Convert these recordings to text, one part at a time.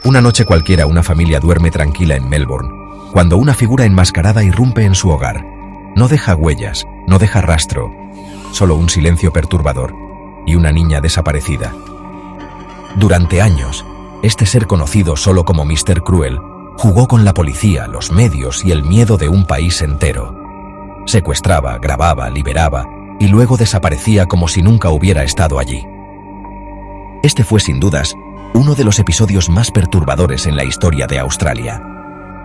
Una noche cualquiera, una familia duerme tranquila en Melbourne, cuando una figura enmascarada irrumpe en su hogar. No deja huellas, no deja rastro, solo un silencio perturbador y una niña desaparecida. Durante años, este ser conocido solo como Mr. Cruel jugó con la policía, los medios y el miedo de un país entero. Secuestraba, grababa, liberaba y luego desaparecía como si nunca hubiera estado allí. Este fue sin dudas uno de los episodios más perturbadores en la historia de Australia.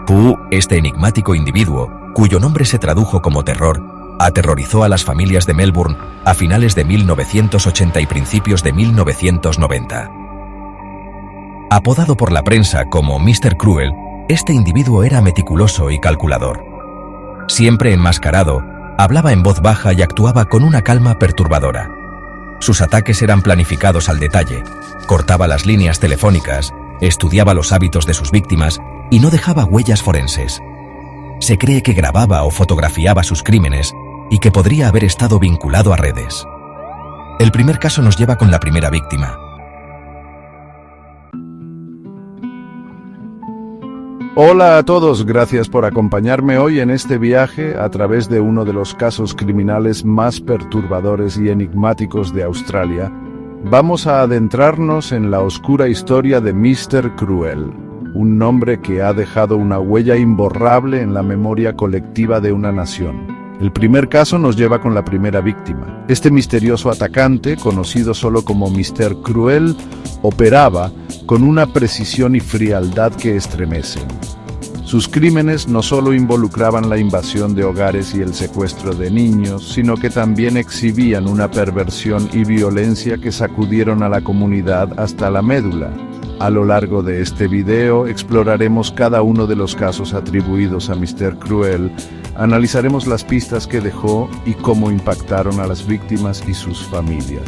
Pooh, este enigmático individuo, cuyo nombre se tradujo como terror, aterrorizó a las familias de Melbourne a finales de 1980 y principios de 1990. Apodado por la prensa como Mr. Cruel, este individuo era meticuloso y calculador. Siempre enmascarado, hablaba en voz baja y actuaba con una calma perturbadora. Sus ataques eran planificados al detalle, cortaba las líneas telefónicas, estudiaba los hábitos de sus víctimas y no dejaba huellas forenses. Se cree que grababa o fotografiaba sus crímenes y que podría haber estado vinculado a redes. El primer caso nos lleva con la primera víctima. Hola a todos, gracias por acompañarme hoy en este viaje a través de uno de los casos criminales más perturbadores y enigmáticos de Australia. Vamos a adentrarnos en la oscura historia de Mr. Cruel, un nombre que ha dejado una huella imborrable en la memoria colectiva de una nación. El primer caso nos lleva con la primera víctima. Este misterioso atacante, conocido solo como Mr. Cruel, operaba con una precisión y frialdad que estremecen. Sus crímenes no solo involucraban la invasión de hogares y el secuestro de niños, sino que también exhibían una perversión y violencia que sacudieron a la comunidad hasta la médula. A lo largo de este video exploraremos cada uno de los casos atribuidos a Mr. Cruel, analizaremos las pistas que dejó y cómo impactaron a las víctimas y sus familias.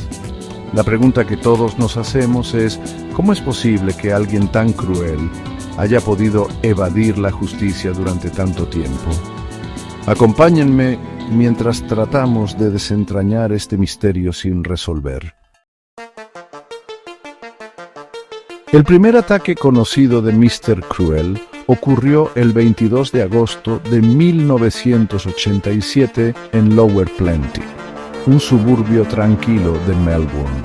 La pregunta que todos nos hacemos es, ¿cómo es posible que alguien tan cruel haya podido evadir la justicia durante tanto tiempo? Acompáñenme mientras tratamos de desentrañar este misterio sin resolver. El primer ataque conocido de Mr. Cruel ocurrió el 22 de agosto de 1987 en Lower Plenty, un suburbio tranquilo de Melbourne.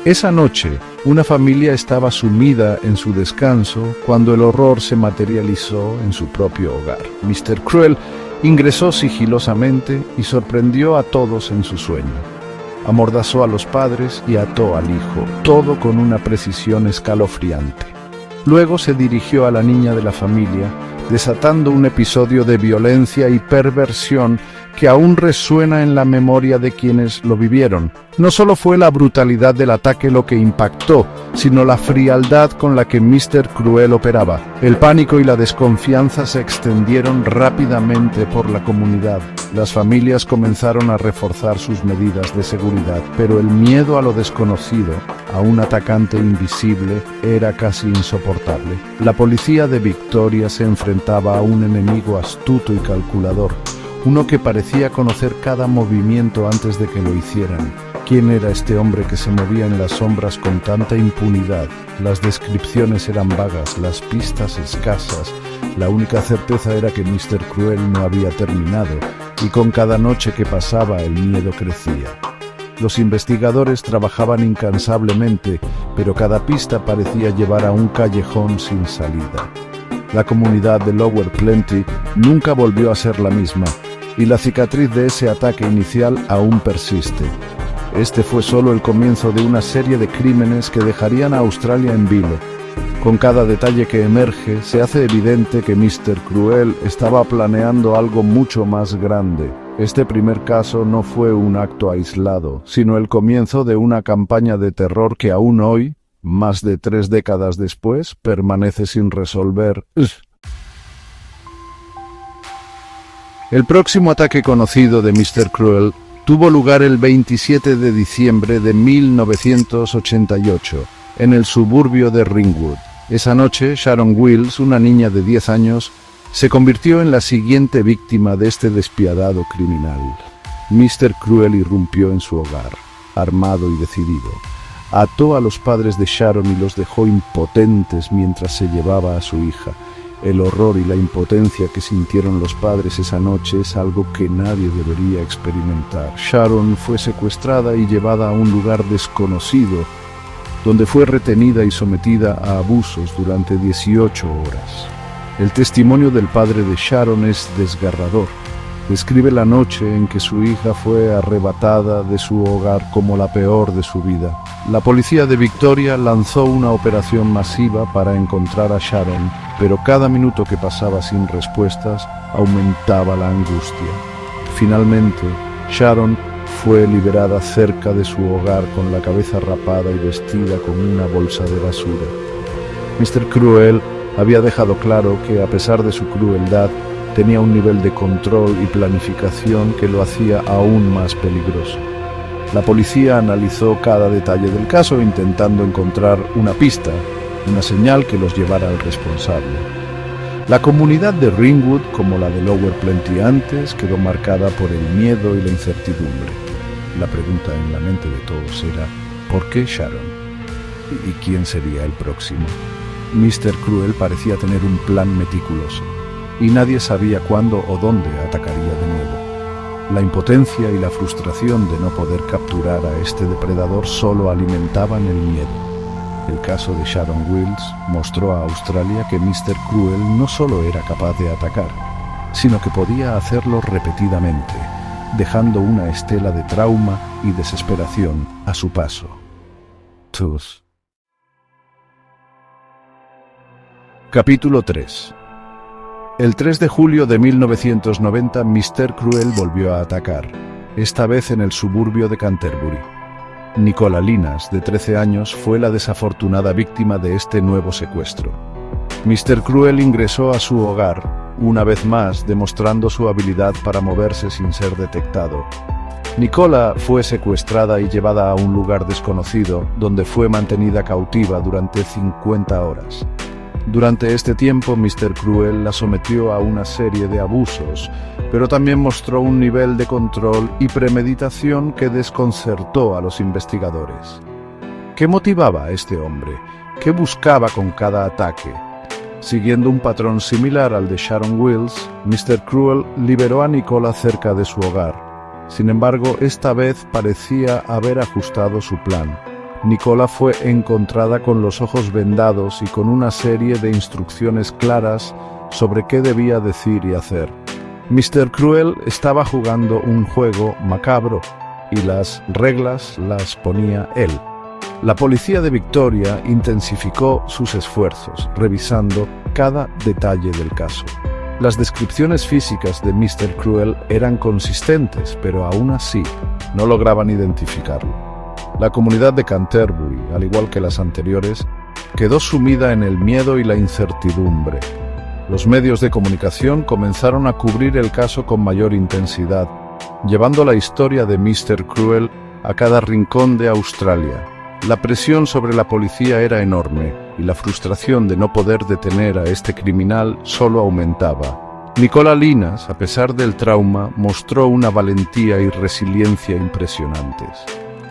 Esa noche, una familia estaba sumida en su descanso cuando el horror se materializó en su propio hogar. Mr. Cruel ingresó sigilosamente y sorprendió a todos en su sueño. Amordazó a los padres y ató al hijo, todo con una precisión escalofriante. Luego se dirigió a la niña de la familia, desatando un episodio de violencia y perversión que aún resuena en la memoria de quienes lo vivieron. No solo fue la brutalidad del ataque lo que impactó, sino la frialdad con la que Mr. Cruel operaba. El pánico y la desconfianza se extendieron rápidamente por la comunidad. Las familias comenzaron a reforzar sus medidas de seguridad, pero el miedo a lo desconocido, a un atacante invisible, era casi insoportable. La policía de Victoria se enfrentaba a un enemigo astuto y calculador, uno que parecía conocer cada movimiento antes de que lo hicieran. ¿Quién era este hombre que se movía en las sombras con tanta impunidad? Las descripciones eran vagas, las pistas escasas. La única certeza era que Mr. Cruel no había terminado, y con cada noche que pasaba el miedo crecía. Los investigadores trabajaban incansablemente, pero cada pista parecía llevar a un callejón sin salida. La comunidad de Lower Plenty nunca volvió a ser la misma, y la cicatriz de ese ataque inicial aún persiste. Este fue solo el comienzo de una serie de crímenes que dejarían a Australia en vilo. Con cada detalle que emerge, se hace evidente que Mr. Cruel estaba planeando algo mucho más grande. Este primer caso no fue un acto aislado, sino el comienzo de una campaña de terror que aún hoy, más de 3 décadas después, permanece sin resolver. El próximo ataque conocido de Mr. Cruel tuvo lugar el 27 de diciembre de 1988, en el suburbio de Ringwood. Esa noche, Sharon Wills, una niña de 10 años, se convirtió en la siguiente víctima de este despiadado criminal. Mr. Cruel irrumpió en su hogar, armado y decidido. ató a los padres de Sharon y los dejó impotentes mientras se llevaba a su hija. El horror y la impotencia que sintieron los padres esa noche es algo que nadie debería experimentar. Sharon fue secuestrada y llevada a un lugar desconocido, donde fue retenida y sometida a abusos durante 18 horas. El testimonio del padre de Sharon es desgarrador. Describe la noche en que su hija fue arrebatada de su hogar como la peor de su vida. La policía de Victoria lanzó una operación masiva para encontrar a Sharon, pero cada minuto que pasaba sin respuestas aumentaba la angustia. Finalmente, Sharon fue liberada cerca de su hogar con la cabeza rapada y vestida con una bolsa de basura. Mr. Cruel había dejado claro que, a pesar de su crueldad, tenía un nivel de control y planificación que lo hacía aún más peligroso. La policía analizó cada detalle del caso intentando encontrar una pista, una señal que los llevara al responsable. La comunidad de Ringwood, como la de Lower Plenty antes, quedó marcada por el miedo y la incertidumbre. La pregunta en la mente de todos era, ¿por qué Sharon? ¿Y quién sería el próximo? Mr. Cruel parecía tener un plan meticuloso, y nadie sabía cuándo o dónde atacaría de nuevo. La impotencia y la frustración de no poder capturar a este depredador solo alimentaban el miedo. El caso de Sharon Wills mostró a Australia que Mr. Cruel no solo era capaz de atacar, sino que podía hacerlo repetidamente, dejando una estela de trauma y desesperación a su paso. Tooth. Capítulo 3. El 3 de julio de 1990, Mr. Cruel volvió a atacar, esta vez en el suburbio de Canterbury. Nicola Linas, de 13 años, fue la desafortunada víctima de este nuevo secuestro. Mr. Cruel ingresó a su hogar, una vez más demostrando su habilidad para moverse sin ser detectado. Nicola fue secuestrada y llevada a un lugar desconocido, donde fue mantenida cautiva durante 50 horas. Durante este tiempo, Mr. Cruel la sometió a una serie de abusos, pero también mostró un nivel de control y premeditación que desconcertó a los investigadores. ¿Qué motivaba a este hombre? ¿Qué buscaba con cada ataque? Siguiendo un patrón similar al de Sharon Wills, Mr. Cruel liberó a Nicola cerca de su hogar. Sin embargo, esta vez parecía haber ajustado su plan. Nicola fue encontrada con los ojos vendados y con una serie de instrucciones claras sobre qué debía decir y hacer. Mr. Cruel estaba jugando un juego macabro y las reglas las ponía él. La policía de Victoria intensificó sus esfuerzos, revisando cada detalle del caso. Las descripciones físicas de Mr. Cruel eran consistentes, pero aún así no lograban identificarlo. La comunidad de Canterbury, al igual que las anteriores, quedó sumida en el miedo y la incertidumbre. Los medios de comunicación comenzaron a cubrir el caso con mayor intensidad, llevando la historia de Mr. Cruel a cada rincón de Australia. La presión sobre la policía era enorme y la frustración de no poder detener a este criminal solo aumentaba. Nicola Linas, a pesar del trauma, mostró una valentía y resiliencia impresionantes.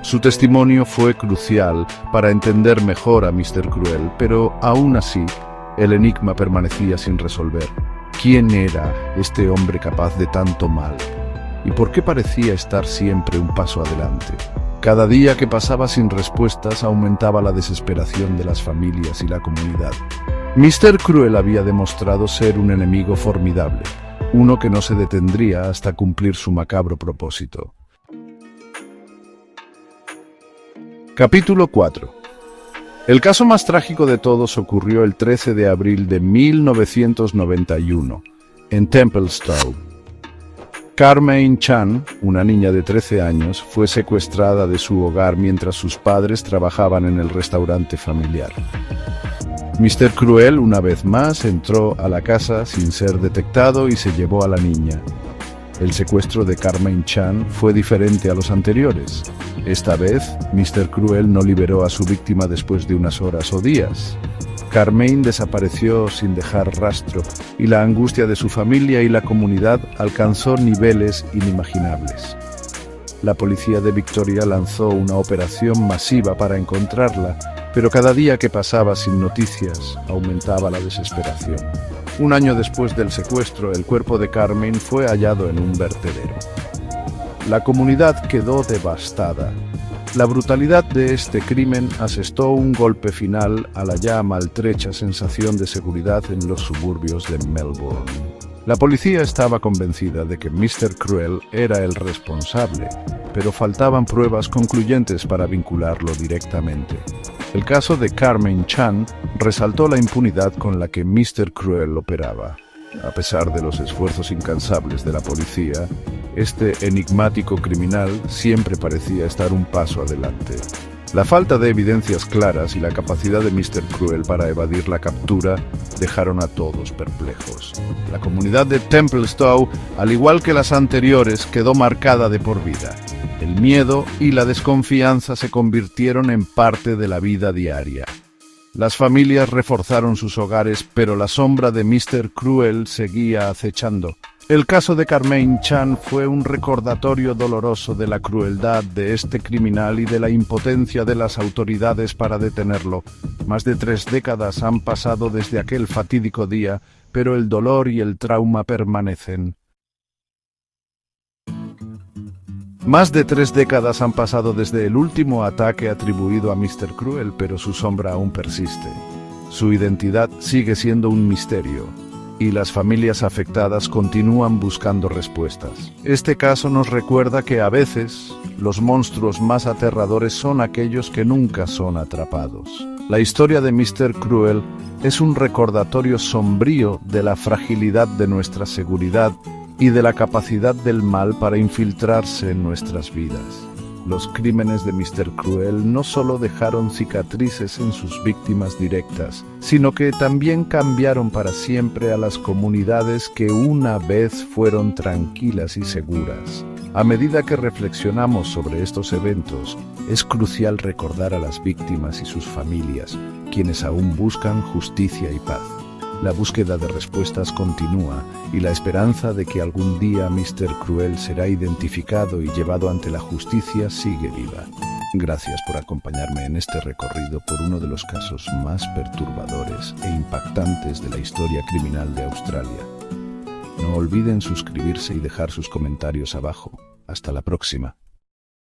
Su testimonio fue crucial para entender mejor a Mr. Cruel, pero aún así, el enigma permanecía sin resolver. ¿Quién era este hombre capaz de tanto mal? ¿Y por qué parecía estar siempre un paso adelante? Cada día que pasaba sin respuestas aumentaba la desesperación de las familias y la comunidad. Mr. Cruel había demostrado ser un enemigo formidable, uno que no se detendría hasta cumplir su macabro propósito. Capítulo 4. El caso más trágico de todos ocurrió el 13 de abril de 1991, en Templestowe. Carmaine Chan, una niña de 13 años, fue secuestrada de su hogar mientras sus padres trabajaban en el restaurante familiar. Mr. Cruel, una vez más, entró a la casa sin ser detectado y se llevó a la niña. El secuestro de Carmaine Chan fue diferente a los anteriores. Esta vez, Mr. Cruel no liberó a su víctima después de unas horas o días. Carmaine desapareció sin dejar rastro y la angustia de su familia y la comunidad alcanzó niveles inimaginables. La policía de Victoria lanzó una operación masiva para encontrarla, pero cada día que pasaba sin noticias aumentaba la desesperación. Un año después del secuestro, el cuerpo de Carmen fue hallado en un vertedero. La comunidad quedó devastada. La brutalidad de este crimen asestó un golpe final a la ya maltrecha sensación de seguridad en los suburbios de Melbourne. La policía estaba convencida de que Mr. Cruel era el responsable, pero faltaban pruebas concluyentes para vincularlo directamente. El caso de Carmen Chan resaltó la impunidad con la que Mr. Cruel operaba. A pesar de los esfuerzos incansables de la policía, este enigmático criminal siempre parecía estar un paso adelante. La falta de evidencias claras y la capacidad de Mr. Cruel para evadir la captura dejaron a todos perplejos. La comunidad de Templestowe, al igual que las anteriores, quedó marcada de por vida. El miedo y la desconfianza se convirtieron en parte de la vida diaria. Las familias reforzaron sus hogares, pero la sombra de Mr. Cruel seguía acechando. El caso de Carmen Chan fue un recordatorio doloroso de la crueldad de este criminal y de la impotencia de las autoridades para detenerlo. Más de 3 décadas han pasado desde aquel fatídico día, pero el dolor y el trauma permanecen. Más de 3 décadas han pasado desde el último ataque atribuido a Mr. Cruel, pero su sombra aún persiste. Su identidad sigue siendo un misterio, y las familias afectadas continúan buscando respuestas. Este caso nos recuerda que a veces los monstruos más aterradores son aquellos que nunca son atrapados. La historia de Mr. Cruel es un recordatorio sombrío de la fragilidad de nuestra seguridad y de la capacidad del mal para infiltrarse en nuestras vidas. Los crímenes de Mr. Cruel no solo dejaron cicatrices en sus víctimas directas, sino que también cambiaron para siempre a las comunidades que una vez fueron tranquilas y seguras. A medida que reflexionamos sobre estos eventos, es crucial recordar a las víctimas y sus familias, quienes aún buscan justicia y paz. La búsqueda de respuestas continúa y la esperanza de que algún día Mr. Cruel será identificado y llevado ante la justicia sigue viva. Gracias por acompañarme en este recorrido por uno de los casos más perturbadores e impactantes de la historia criminal de Australia. No olviden suscribirse y dejar sus comentarios abajo. Hasta la próxima.